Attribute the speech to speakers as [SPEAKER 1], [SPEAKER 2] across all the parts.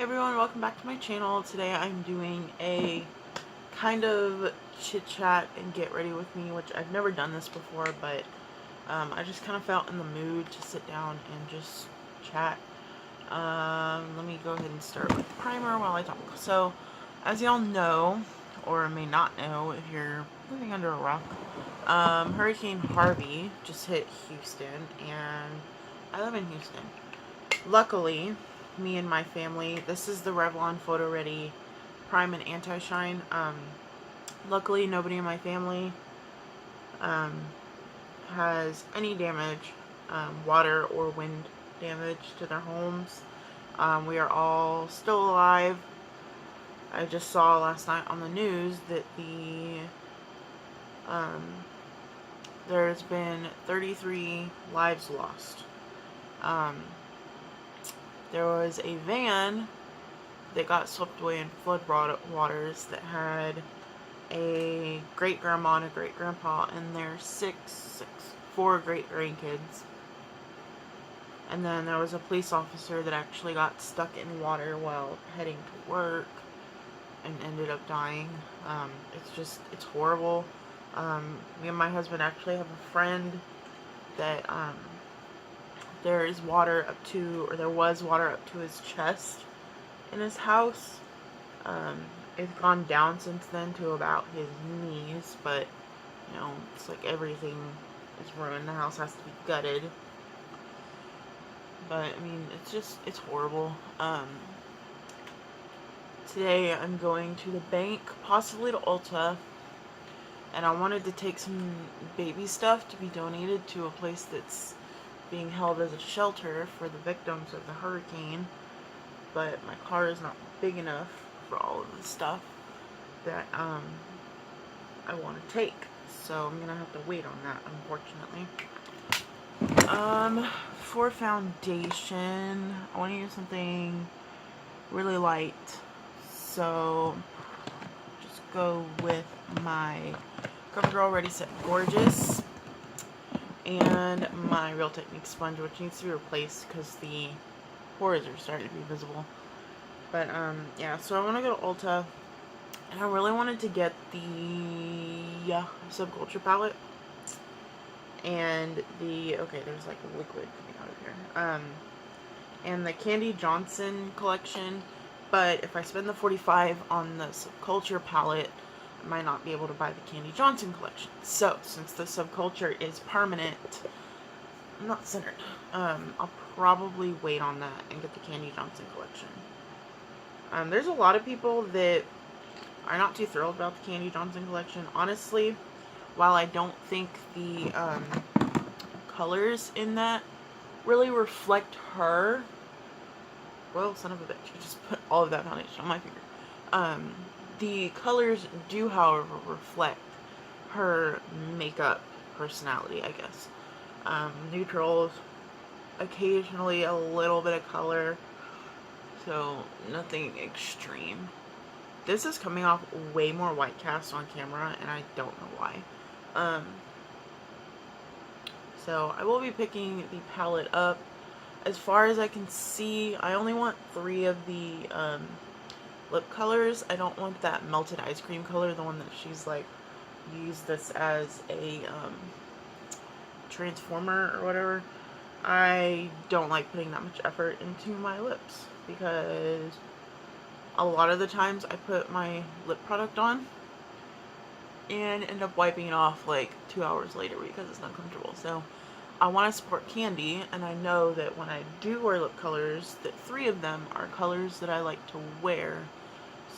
[SPEAKER 1] Hey everyone, welcome back to my channel. Today I'm doing a kind of chit chat and get ready with me, which I've never done this before, but I just kind of felt in the mood to sit down and just chat. Let me go ahead and start with primer while I talk. So, as y'all know, or may not know if you're living under a rock, Hurricane Harvey just hit Houston, and I live in Houston. Luckily, me and my family, this is the Revlon Photo Ready Prime and Anti-Shine. Luckily, nobody in my family has any damage, water or wind damage to their homes. We are all still alive. I just saw last night on the news that there's been 33 lives lost. There was a van that got swept away in flood waters that had a great-grandma and a great-grandpa and their four great-grandkids. And then there was a police officer that actually got stuck in water while heading to work and ended up dying. It's horrible. Me and my husband actually have a friend that there was water up to his chest in his house. It's gone down since then to about his knees, but it's like everything is ruined. The house has to be gutted. But I mean, it's horrible. Today I'm going to the bank, possibly to Ulta, and I wanted to take some baby stuff to be donated to a place that's being held as a shelter for the victims of the hurricane, but my car is not big enough for all of the stuff that I want to take, so I'm gonna have to wait on that, unfortunately. For foundation, I want to use something really light, so just go with my CoverGirl Ready Set Gorgeous and my Real Technique sponge, which needs to be replaced because the pores are starting to be visible. But yeah, so I want to go to Ulta, and I really wanted to get the Subculture palette and there's like a liquid coming out of here, and the Candy Johnson collection. But if I spend the $45 on the Subculture palette, I might not be able to buy the Candy Johnson collection. So, since the Subculture is permanent, not centered, I'll probably wait on that and get the Candy Johnson collection. There's a lot of people that are not too thrilled about the Candy Johnson collection. Honestly, while I don't think the colors in that really reflect her, well, son of a bitch, I just put all of that foundation on my finger. The colors do, however, reflect her makeup personality, I guess. Neutrals, occasionally a little bit of color, so nothing extreme. This is coming off way more white cast on camera, and I don't know why. So I will be picking the palette up. As far as I can see, I only want 3 of the lip colors. I don't want that melted ice cream color, the one that she's like used this as a transformer or whatever. I don't like putting that much effort into my lips because a lot of the times I put my lip product on and end up wiping it off like 2 hours later because it's not comfortable. So I want to support Candy, and I know that when I do wear lip colors, that 3 of them are colors that I like to wear.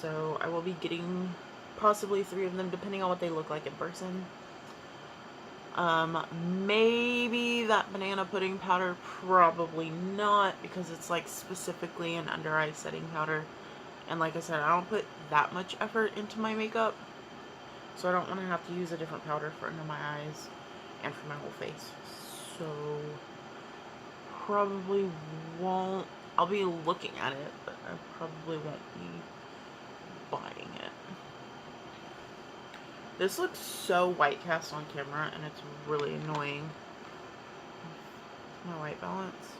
[SPEAKER 1] So I will be getting possibly 3 of them, depending on what they look like in person. Maybe that banana pudding powder, probably not, because it's like specifically an under eye setting powder. And like I said, I don't put that much effort into my makeup, so I don't want to have to use a different powder for under my eyes and for my whole face. So probably won't, I'll be looking at it, but I probably won't be buying it. This looks so white cast on camera, and it's really annoying. My white balance.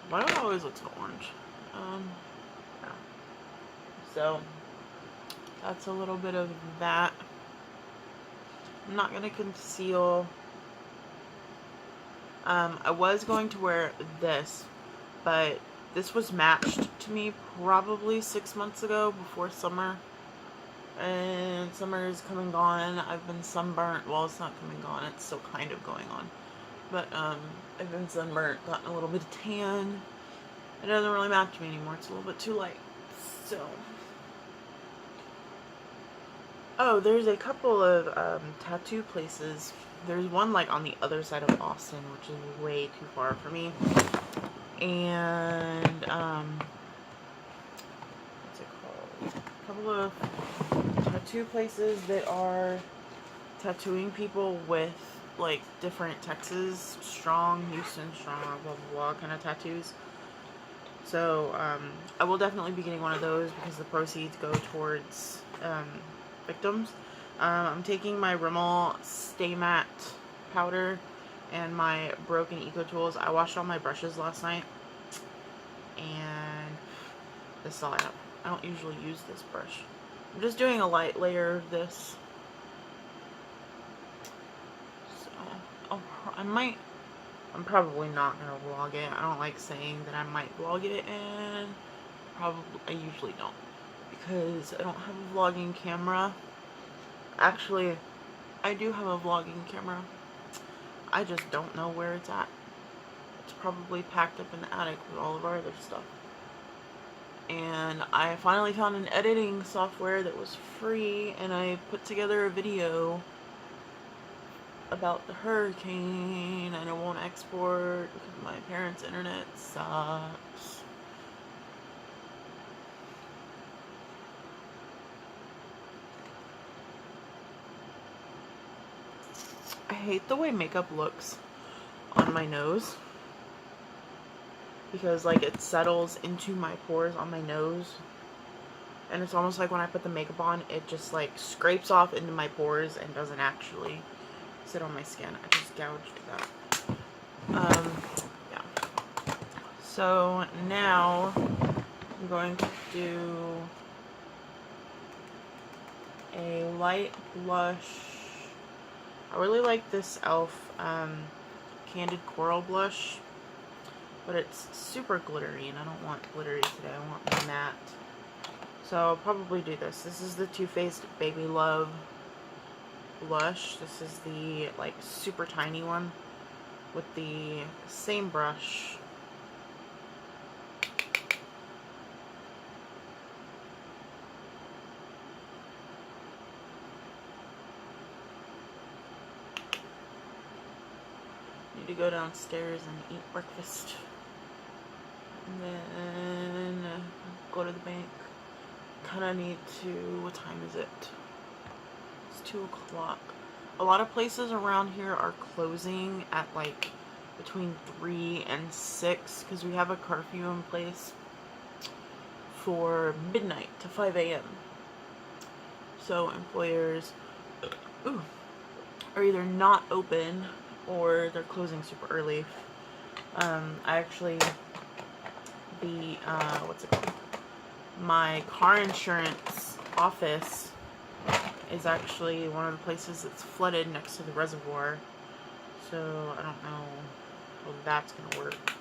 [SPEAKER 1] Why do I always look so orange? Yeah. So that's a little bit of that. I'm not going to conceal. I was going to wear this, but this was matched to me probably 6 months ago before summer. And summer is coming on. I've been sunburnt. Well, it's not coming on. It's still kind of going on. But I've been sunburnt, gotten a little bit of tan. It doesn't really match me anymore. It's a little bit too light. So, oh, there's a couple of tattoo places. There's one like on the other side of Austin, which is way too far for me. And what's it called? A couple of tattoo places that are tattooing people with like different Texas strong, Houston strong, blah blah blah kind of tattoos. So I will definitely be getting one of those because the proceeds go towards victims. I'm taking my Rimmel Stay Matte powder and my Broken Eco Tools. I washed all my brushes last night, and this is all I have. I don't usually use this brush. I'm just doing a light layer of this. So I'm probably not gonna vlog it. I don't like saying that I might vlog it, and I usually don't, because I don't have a vlogging camera. Actually, I do have a vlogging camera. I just don't know where it's at. It's probably packed up in the attic with all of our other stuff. And I finally found an editing software that was free, and I put together a video about the hurricane, and it won't export because my parents' internet sucks. I hate the way makeup looks on my nose, because like it settles into my pores on my nose, and it's almost like when I put the makeup on, it just like scrapes off into my pores and doesn't actually sit on my skin. I just gouged that. Yeah. So now I'm going to do a light blush. I really like this e.l.f. Candid Coral blush, but it's super glittery, and I don't want glittery today. I want matte. So I'll probably do this. This is the Too Faced Baby Love blush. This is the like super tiny one with the same brush. Need to go downstairs and eat breakfast, and then go to the bank. Kind of need to, what time is it? It's 2 o'clock. A lot of places around here are closing at like between 3 and 6 because we have a curfew in place for midnight to 5 a.m. So employers are either not open or they're closing super early. What's it called? My car insurance office is actually one of the places that's flooded next to the reservoir. So I don't know how that's gonna work.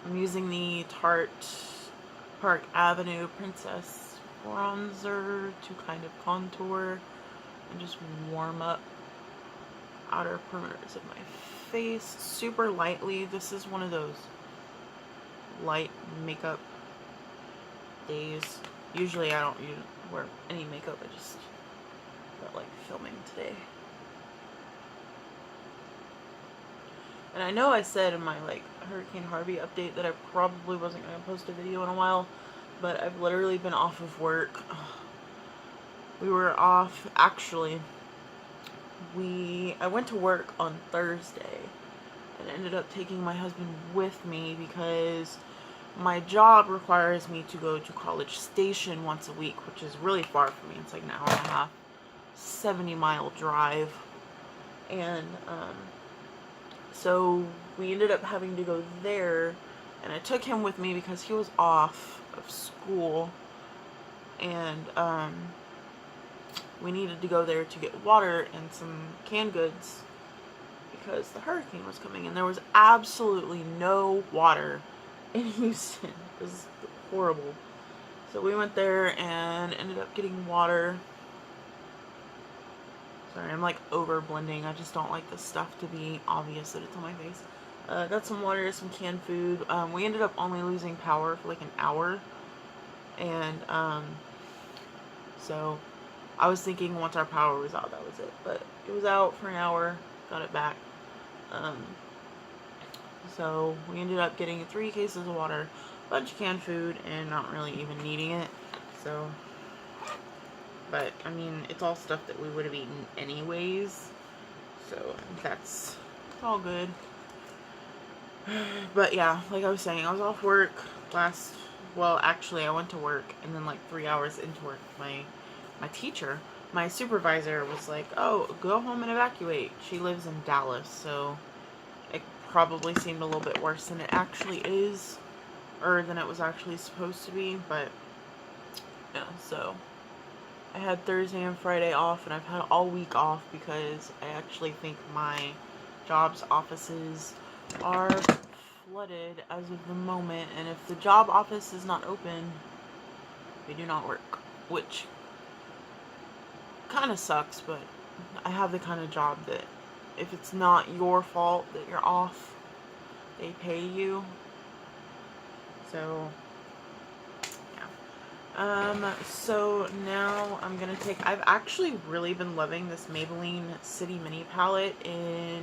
[SPEAKER 1] I'm using the Tarte Park Avenue Princess bronzer to kind of contour and just warm up outer perimeters of my face super lightly. This is one of those light makeup days. Usually I don't wear any makeup. I just felt like filming today. And I know I said in my like Hurricane Harvey update that I probably wasn't going to post a video in a while, but I've literally been off of work. We were off, actually. I went to work on Thursday and ended up taking my husband with me because my job requires me to go to College Station once a week, which is really far for me. It's like an hour and a half, 70-mile drive. And so we ended up having to go there and I took him with me because he was off of school, and we needed to go there to get water and some canned goods because the hurricane was coming, and there was absolutely no water in Houston. It was horrible. So we went there and ended up getting water. Sorry, I'm like over blending. I just don't like the stuff to be obvious that it's on my face. Got some water, some canned food. We ended up only losing power for like an hour. And so I was thinking once our power was out, that was it. But it was out for an hour. Got it back. So we ended up getting 3 cases of water, a bunch of canned food, and not really even needing it. So, but I mean, it's all stuff that we would have eaten anyways. So that's all good. But yeah, like I was saying, I was off work well, actually I went to work, and then like 3 hours into work, my teacher, my supervisor was like, oh, go home and evacuate. She lives in Dallas, so it probably seemed a little bit worse than it actually is, or than it was actually supposed to be, but yeah, so I had Thursday and Friday off, and I've had all week off because I actually think my job's offices are flooded as of the moment, and if the job office is not open, we do not work, which kind of sucks, but I have the kind of job that if it's not your fault that you're off, they pay you. So yeah. So now I'm gonna take, I've actually really been loving this Maybelline City Mini palette in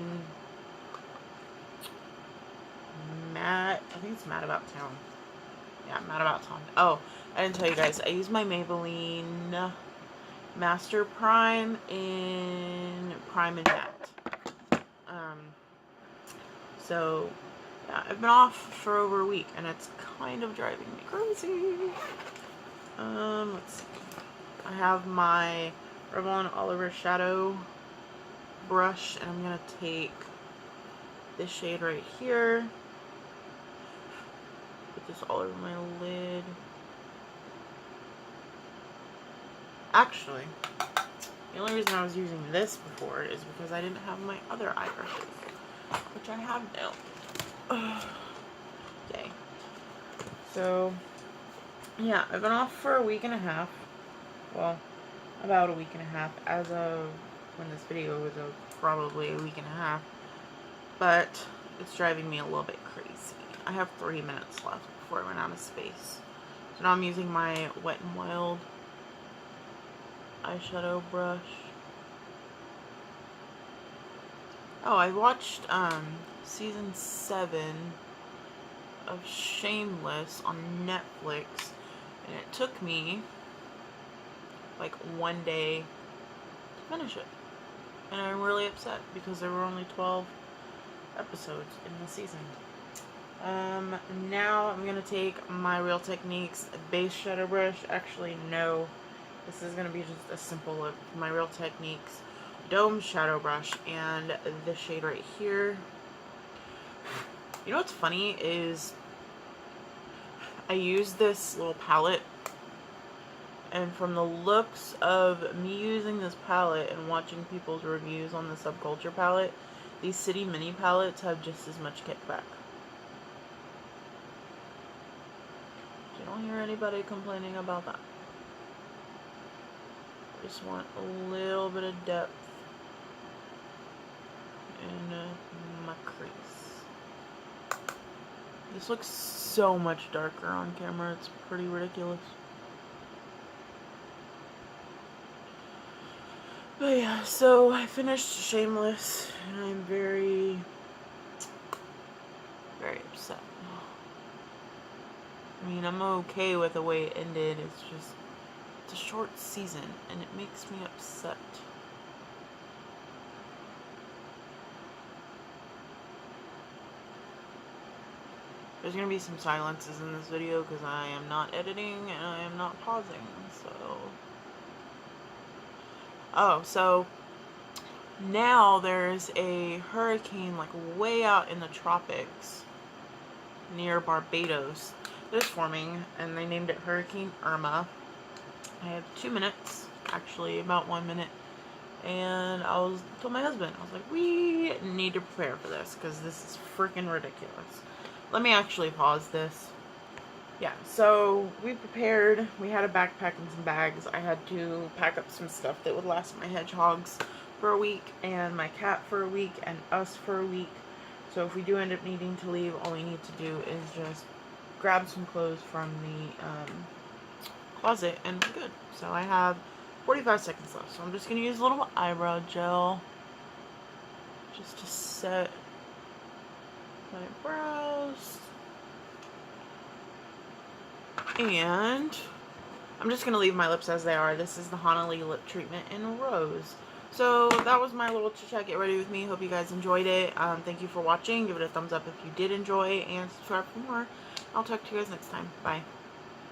[SPEAKER 1] Matte, I think it's Matte About Town. Yeah, Matte About Town. Oh, I didn't tell you guys, I use my Maybelline Master Prime in Prime and Matte. So yeah, I've been off for over a week, and it's kind of driving me crazy. Let's see. I have my Revlon Oliver Shadow brush, and I'm gonna take this shade right here. Put this all over my lid. Actually, the only reason I was using this before is because I didn't have my other eye brushes, which I have now. Yay. So, yeah, I've been off for a week and a half. Well, about a week and a half. As of when this video was probably a week and a half. But it's driving me a little bit crazy. I have 3 minutes left before I run out of space. So now I'm using my Wet n Wild eyeshadow brush. Oh, I watched season 7 of Shameless on Netflix, and it took me like 1 day to finish it, and I'm really upset because there were only 12 episodes in the season. Now I'm gonna take my Real Techniques base shadow brush. Actually, no, this is gonna be just a simple look. My Real Techniques Dome shadow brush, and this shade right here. You know what's funny is I use this little palette, and from the looks of me using this palette and watching people's reviews on the Subculture palette, these City Mini palettes have just as much kickback. You don't hear anybody complaining about that. I just want a little bit of depth in my crease. This looks so much darker on camera, it's pretty ridiculous. But yeah, so I finished Shameless, and I'm very, very upset. I mean, I'm okay with the way it ended, it's just, it's a short season, and it makes me upset. There's gonna be some silences in this video because I am not editing and I am not pausing, so... Oh, so now there's a hurricane like way out in the tropics, near Barbados that is forming, and they named it Hurricane Irma. I have 2 minutes, actually about 1 minute, and told my husband, I was like, we need to prepare for this because this is freaking ridiculous. Let me actually pause this. Yeah, so we prepared. We had a backpack and some bags. I had to pack up some stuff that would last my hedgehogs for a week, and my cat for a week, and us for a week. So if we do end up needing to leave, all we need to do is just grab some clothes from the closet, and we're good. So I have 45 seconds left. So I'm just going to use a little eyebrow gel just to set my brows. And I'm just going to leave my lips as they are. This is the Honolulu lip treatment in Rose. So that was my little chit chat. Get ready with me. Hope you guys enjoyed it. Thank you for watching. Give it a thumbs up if you did enjoy, and subscribe for more. I'll talk to you guys next time. Bye.